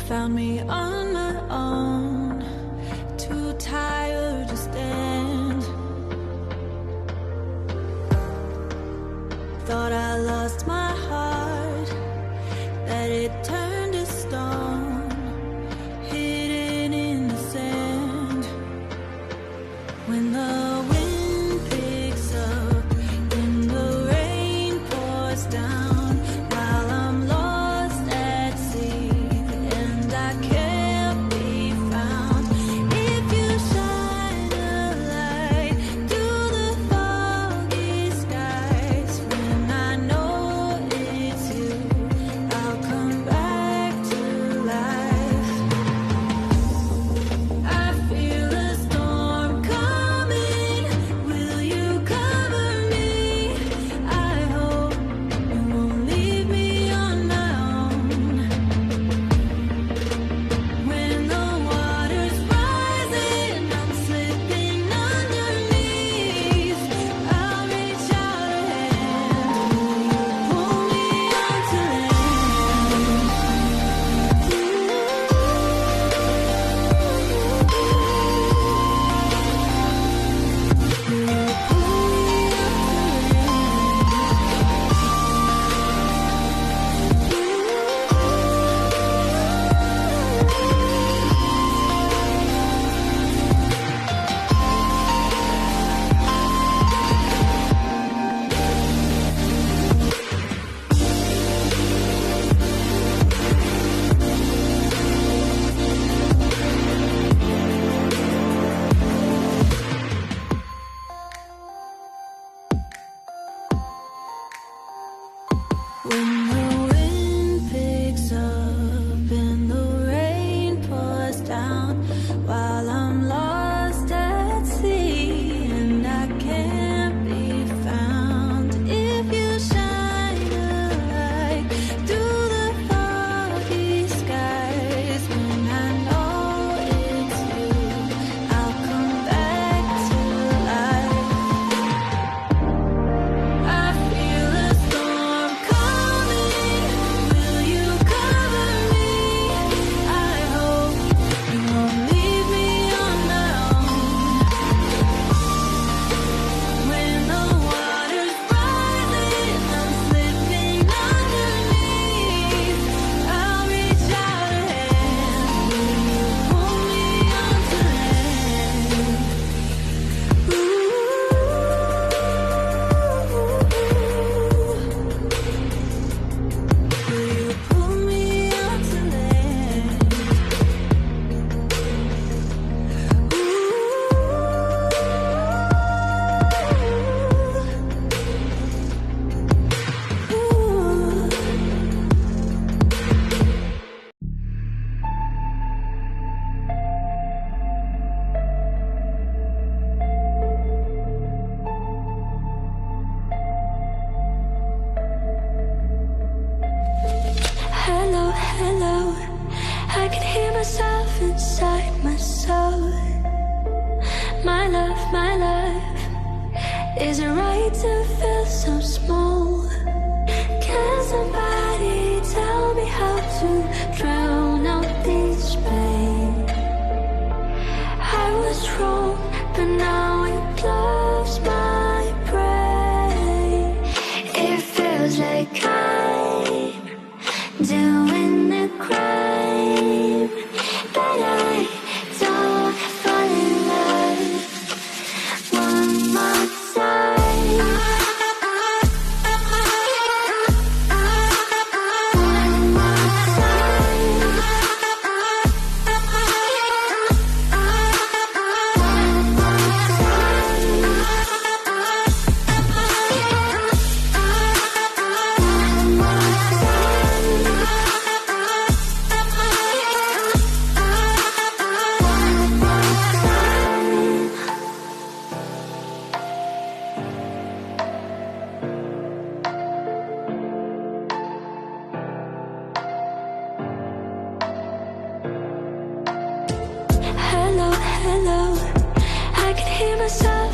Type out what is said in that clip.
found me on my own, too tired to stand. Thought I lost my heart, that it turned to stone, hidden in the sand. When the wind picks up and the rain pours down, while I'm lost at sea and I can't be found. If you shine a light through the foggy skies, when I know it's you, I'll come back to life. I feel a storm coming. Will you cover me? I hope you won't leave me on my own. When the water's rising, I'm slipping underneath. I'll reach out a hand. Pull me onto when the wind picks up and the rain pours down, while I'm lost at sea and I can't be found. If you shine a light through the foggy skies, when I know it's you, I'll come back to life. I feel a storm coming. Will you cover me? I hope you won't leave me on my own. When the water's rising, I'm slipping underneath. I'll reach out a hand. Will you pull me onto land? Will you pull me onto land? Hello, hello, I can hear myself inside my soul. My love, is it right to feel so small? Can somebody tell me how to drown out this pain? I was wrong, but now it blows my brain. It feels like I'm doing a crime, but I don't fall in love one more time. One more time. Hello, I can hear myself